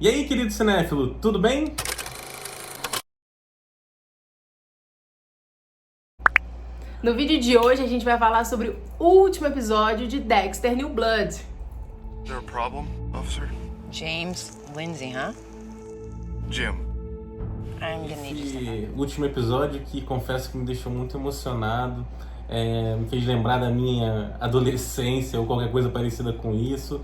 E aí, querido cinéfilo, tudo bem? No vídeo de hoje a gente vai falar sobre o último episódio de Dexter New Blood. Is there a problem, officer? James Lindsay, huh? Jim. I'm gonna need you to step E o último episódio que confesso que me deixou muito emocionado, me fez lembrar da minha adolescência ou qualquer coisa parecida com isso.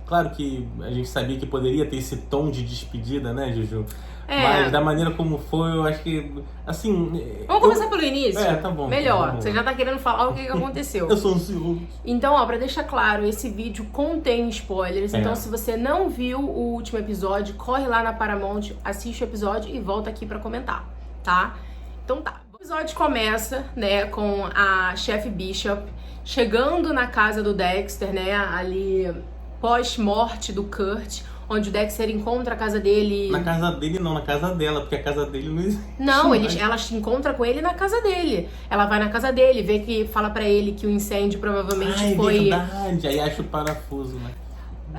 Claro que a gente sabia que poderia ter esse tom de despedida, né, Juju? Mas da maneira como foi, eu acho que, assim... Vamos começar pelo início? Tá bom. Melhor, Vamos você lá. já tá querendo falar o que aconteceu. Eu sou ansioso. Então, ó, pra deixar claro, esse vídeo contém spoilers. Então, se você não viu o último episódio, corre lá na Paramount, assiste o episódio e volta aqui pra comentar, tá? Então tá. O episódio começa, né, com a chefe Bishop chegando na casa do Dexter, né, ali pós-morte do Kurt, onde o Dexter encontra a casa dele. Na casa dele não, na casa dela, porque a casa dele não existe. Não, ela se encontra com ele na casa dele. Ela vai na casa dele, vê que fala pra ele que o incêndio provavelmente foi... verdade, aí acha o parafuso, né?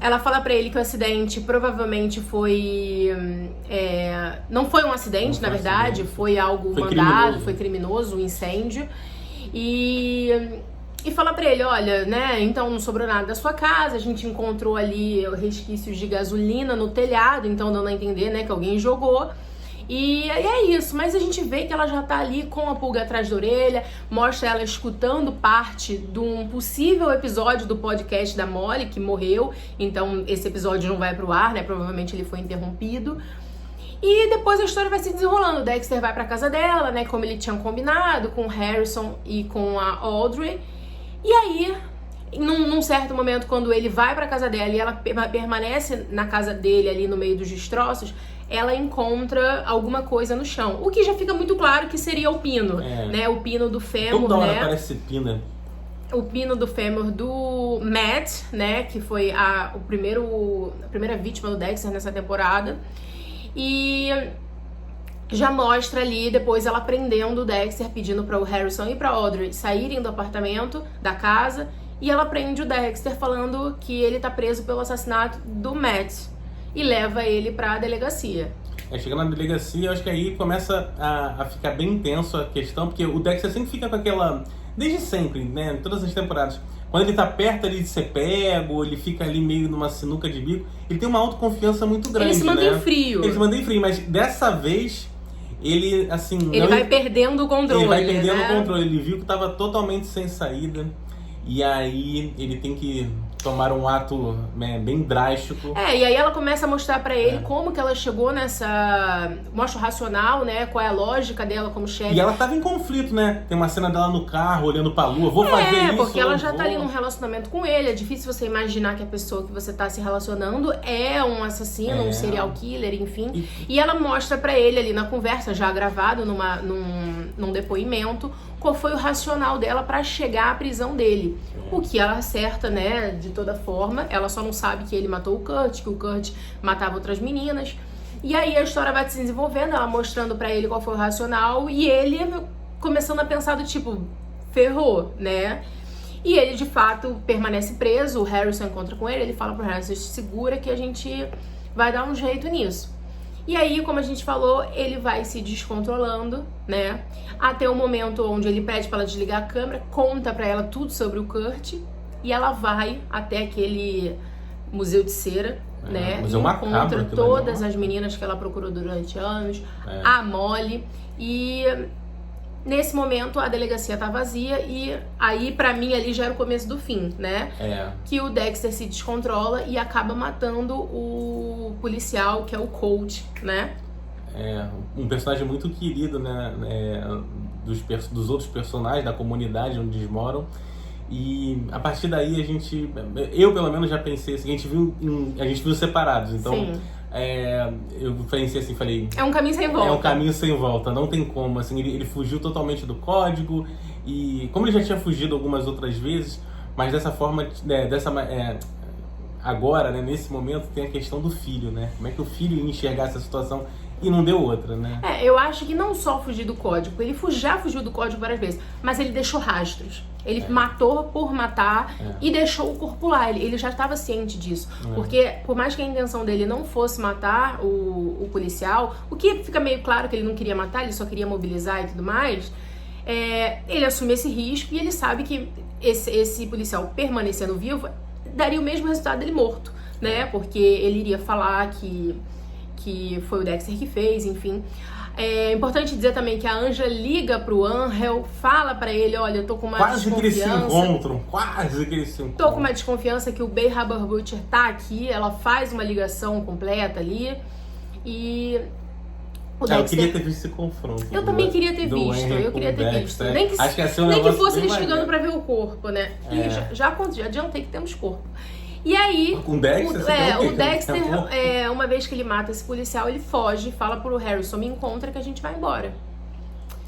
Ela fala pra ele que o acidente provavelmente foi... não foi um acidente, na verdade, foi algo mandado, foi criminoso, um incêndio. E fala pra ele, olha, né, então não sobrou nada da sua casa, a gente encontrou ali resquícios de gasolina no telhado, então dando a entender, né, que alguém jogou. E é isso, mas a gente vê que ela já tá ali com a pulga atrás da orelha, mostra ela escutando parte de um possível episódio do podcast da Molly, que morreu, então esse episódio não vai pro ar, né, provavelmente ele foi interrompido. E depois a história vai se desenrolando, o Dexter vai pra casa dela, né, como ele tinha combinado, com o Harrison e com a Audrey. E aí, num certo momento, quando ele vai pra casa dela e ela permanece na casa dele ali no meio dos destroços, ela encontra alguma coisa no chão. O que já fica muito claro que seria o pino, né? O pino do fêmur, Toda hora né? parece pina. O pino do fêmur do Matt, né? Que foi a primeira vítima do Dexter nessa temporada. E já mostra ali, depois ela prendendo o Dexter, pedindo para o Harrison e para Audrey saírem do apartamento, da casa, e ela prende o Dexter falando que ele tá preso pelo assassinato do Matt e leva ele pra delegacia. Chegando na delegacia, eu acho que aí começa a ficar bem intenso a questão, porque o Dexter sempre fica com aquela... Desde sempre, né, em todas as temporadas. Quando ele tá perto ali de ser pego, ele fica ali meio numa sinuca de bico, ele tem uma autoconfiança muito grande, Ele se mantém frio. Ele se mantém frio, mas dessa vez... Ele, assim... Ele vai perdendo o controle, Ele vai perdendo né? o controle. Ele viu que tava totalmente sem saída. E aí ele tem que tomar um ato, né, bem drástico. E aí ela começa a mostrar pra ele como que ela chegou nessa... Mostra o racional, né? Qual é a lógica dela como chefe. E ela tava em conflito, né? Tem uma cena dela no carro, olhando pra lua. Vou fazer isso. Porque ela já tá ali num relacionamento com ele. É difícil você imaginar que a pessoa que você tá se relacionando é um assassino, um serial killer, enfim. E ela mostra pra ele ali na conversa, já gravado num depoimento, qual foi o racional dela pra chegar à prisão dele. O que ela acerta, né, de toda forma. Ela só não sabe que ele matou o Kurt, que o Kurt matava outras meninas. E aí a história vai se desenvolvendo, ela mostrando pra ele qual foi o racional e ele começando a pensar do tipo, ferrou, né? E ele de fato permanece preso, o Harrison encontra com ele fala pro Harrison, segura que a gente vai dar um jeito nisso. E aí, como a gente falou, ele vai se descontrolando, né? Até o momento onde ele pede pra ela desligar a câmera, conta pra ela tudo sobre o Kurt e ela vai até aquele museu de cera, né? Museu macabro, encontra aquilo todas ali. as meninas que ela procurou durante anos, a Molly, e nesse momento a delegacia tá vazia e aí pra mim ali já era o começo do fim, né? Que o Dexter se descontrola e acaba matando o policial, que é o Colt, né? Um personagem muito querido, né? Dos outros personagens da comunidade onde eles moram. E a partir daí eu pelo menos já pensei assim, a gente viu separados, então Sim. Eu pensei assim, falei... É um caminho sem volta. É um caminho sem volta, não tem como, assim, ele fugiu totalmente do código e como ele já tinha fugido algumas outras vezes, mas dessa forma, agora, né, nesse momento tem a questão do filho, né? Como é que o filho ia enxergar essa situação e não deu outra, né? Eu acho que não só fugir do código, ele já fugiu do código várias vezes, mas ele deixou rastros. Ele matou por matar e deixou o corpo lá. Ele já estava ciente disso. Porque, por mais que a intenção dele não fosse matar o policial, o que fica meio claro que ele não queria matar, ele só queria mobilizar e tudo mais, ele assume esse risco e ele sabe que esse policial permanecendo vivo daria o mesmo resultado dele morto, né? Porque ele iria falar que foi o Dexter que fez, enfim. É importante dizer também que a Angela liga pro Angel, fala pra ele, olha, eu tô com uma quase desconfiança. Quase que eles se encontram. Tô com uma desconfiança que o Bay Haber-Butcher tá aqui, ela faz uma ligação completa ali e... O Dexter... Eu queria ter visto esse confronto. Eu também queria ter visto, eu queria ter visto. Nem que fosse ele chegando pra ver o corpo, né? E já adiantei que temos corpo. E aí, com o Dexter, o Dexter, uma vez que ele mata esse policial, ele foge, fala pro Harrison, me encontra que a gente vai embora.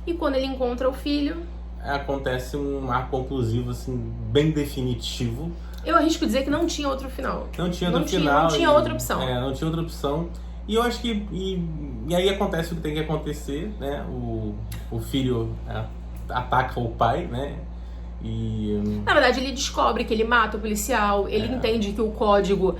E quando ele encontra o filho... acontece um ar conclusivo, assim, bem definitivo. Eu arrisco dizer que não tinha outro final. Não tinha outro final. Não tinha outra opção. Não tinha outra opção. E eu acho que... E aí acontece o que tem que acontecer, né? O filho ataca o pai, né? E... Na verdade, ele descobre que ele mata o policial, ele entende que o código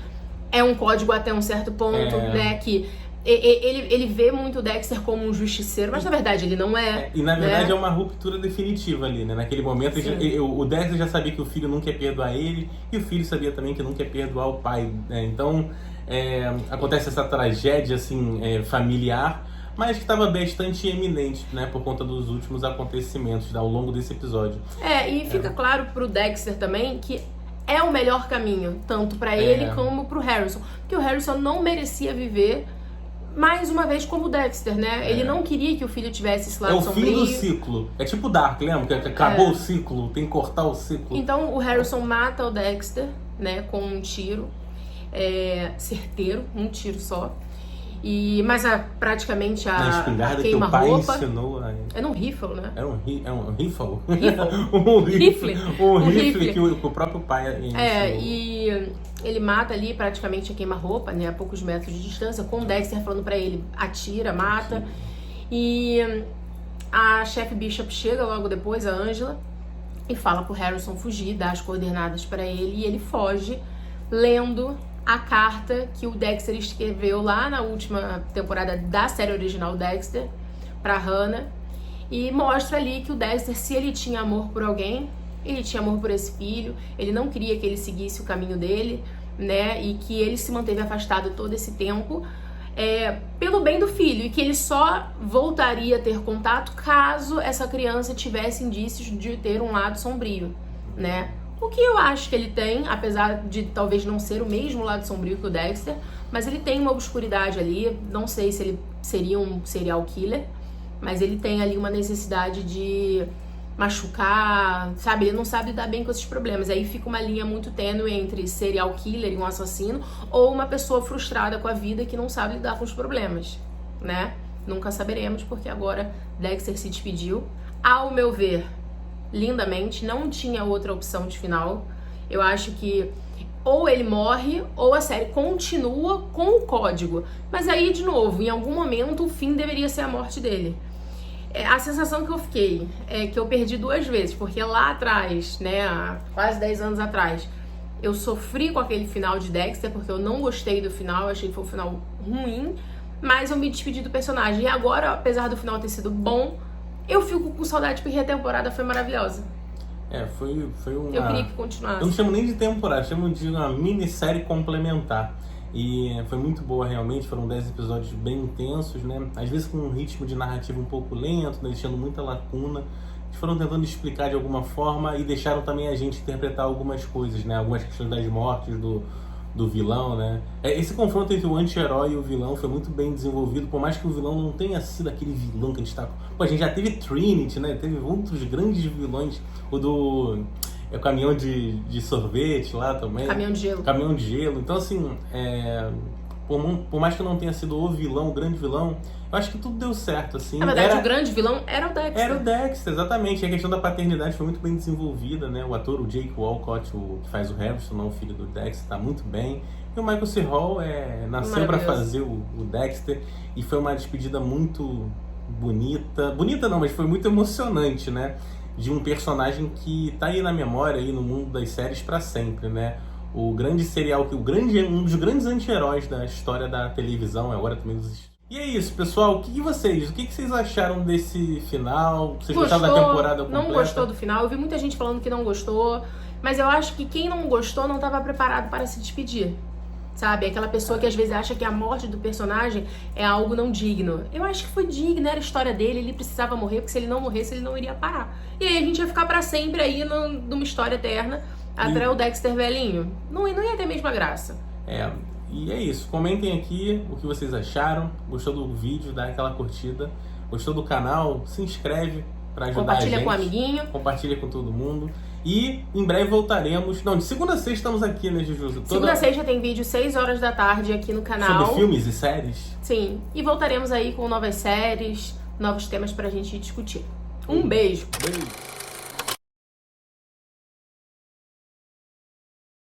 é um código até um certo ponto, né? Que ele vê muito o Dexter como um justiceiro, mas na verdade ele não é. E na verdade é uma ruptura definitiva ali, né? Naquele momento o Dexter já sabia que o filho não quer perdoar ele, e o filho sabia também que não quer perdoar o pai, né? Então acontece essa tragédia assim, familiar, mas que estava bastante eminente, né, por conta dos últimos acontecimentos ao longo desse episódio. E fica claro pro Dexter também que é o melhor caminho, tanto pra ele como pro Harrison. Porque o Harrison não merecia viver mais uma vez como o Dexter, né? Ele não queria que o filho tivesse esse lado sombrio. É o fim do ciclo. É tipo Dark, lembra? Que acabou o ciclo, tem que cortar o ciclo. Então o Harrison mata o Dexter, né, com um tiro certeiro, um tiro só. Mas praticamente a espingarda que o pai queima-roupa ensinou era um rifle, né? Era um rifle? Rifle. Um rifle que o próprio pai ensinou. E ele mata ali praticamente a queima-roupa, né? A poucos metros de distância, com o Dexter falando pra ele, atira, mata. E a chefe Bishop chega logo depois, a Angela, e fala pro Harrison fugir, dá as coordenadas pra ele, e ele foge, lendo a carta que o Dexter escreveu lá na última temporada da série original Dexter pra Hannah, e mostra ali que o Dexter, se ele tinha amor por alguém, ele tinha amor por esse filho, ele não queria que ele seguisse o caminho dele, né, e que ele se manteve afastado todo esse tempo pelo bem do filho, e que ele só voltaria a ter contato caso essa criança tivesse indícios de ter um lado sombrio, né. O que eu acho que ele tem, apesar de talvez não ser o mesmo lado sombrio que o Dexter, mas ele tem uma obscuridade ali, não sei se ele seria um serial killer, mas ele tem ali uma necessidade de machucar, sabe? Ele não sabe lidar bem com esses problemas. Aí fica uma linha muito tênue entre serial killer e um assassino, ou uma pessoa frustrada com a vida que não sabe lidar com os problemas, né? Nunca saberemos, porque agora Dexter se despediu. Ao meu ver, lindamente, não tinha outra opção de final. Eu acho que ou ele morre ou a série continua com o código, mas aí de novo, em algum momento o fim deveria ser a morte dele. A sensação que eu fiquei é que eu perdi 2 vezes, porque lá atrás, né, há quase 10 anos atrás, eu sofri com aquele final de Dexter, porque eu não gostei do final, eu achei que foi um final ruim, mas eu me despedi do personagem. E agora, apesar do final ter sido bom, eu fico com saudade porque a temporada foi maravilhosa. Foi uma... Eu queria que continuasse. Eu não chamo nem de temporada, chamo de uma minissérie complementar. E foi muito boa realmente, foram 10 episódios bem intensos, né? Às vezes com um ritmo de narrativa um pouco lento, deixando muita lacuna. Eles foram tentando explicar de alguma forma e deixaram também a gente interpretar algumas coisas, né? Algumas questões das mortes do vilão, né? Esse confronto entre o anti-herói e o vilão foi muito bem desenvolvido, por mais que o vilão não tenha sido aquele vilão que a gente tá... Pô, a gente já teve Trinity, né? Teve outros grandes vilões, o do caminhão de sorvete lá também. Caminhão de gelo. Então, assim, por mais que não tenha sido o vilão, o grande vilão, eu acho que tudo deu certo, assim. Na verdade, o grande vilão era o Dexter. Era o Dexter, exatamente. A questão da paternidade foi muito bem desenvolvida, né? O ator, o Jake Walcott, que faz o Harrison, não o filho do Dexter, tá muito bem. E o Michael C. Hall nasceu para fazer o Dexter, e foi uma despedida muito bonita. Bonita não, mas foi muito emocionante, né? de um personagem que tá aí na memória, aí no mundo das séries pra sempre, né? O grande serial, um dos grandes anti-heróis da história da televisão, agora também dos... E é isso, pessoal. O que vocês acharam desse final? Vocês gostaram da temporada completa? Não gostou do final. Eu vi muita gente falando que não gostou, mas eu acho que quem não gostou não estava preparado para se despedir. Sabe? Aquela pessoa que às vezes acha que a morte do personagem é algo não digno. Eu acho que foi digno, era a história dele, ele precisava morrer, porque se ele não morresse, ele não iria parar. E aí a gente ia ficar para sempre aí numa história eterna, até o Dexter velhinho. Não ia ter a mesma graça. E é isso. Comentem aqui o que vocês acharam. Gostou do vídeo? Dá aquela curtida. Gostou do canal? Se inscreve para ajudar a gente. Compartilha com o amiguinho. Compartilha com todo mundo. E em breve voltaremos. Não, de segunda a sexta estamos aqui, né, Juju? Segunda a sexta tem vídeo 6 horas da tarde aqui no canal. Sobre filmes e séries? Sim. E voltaremos aí com novas séries, novos temas pra gente discutir. Um beijo. Beijo.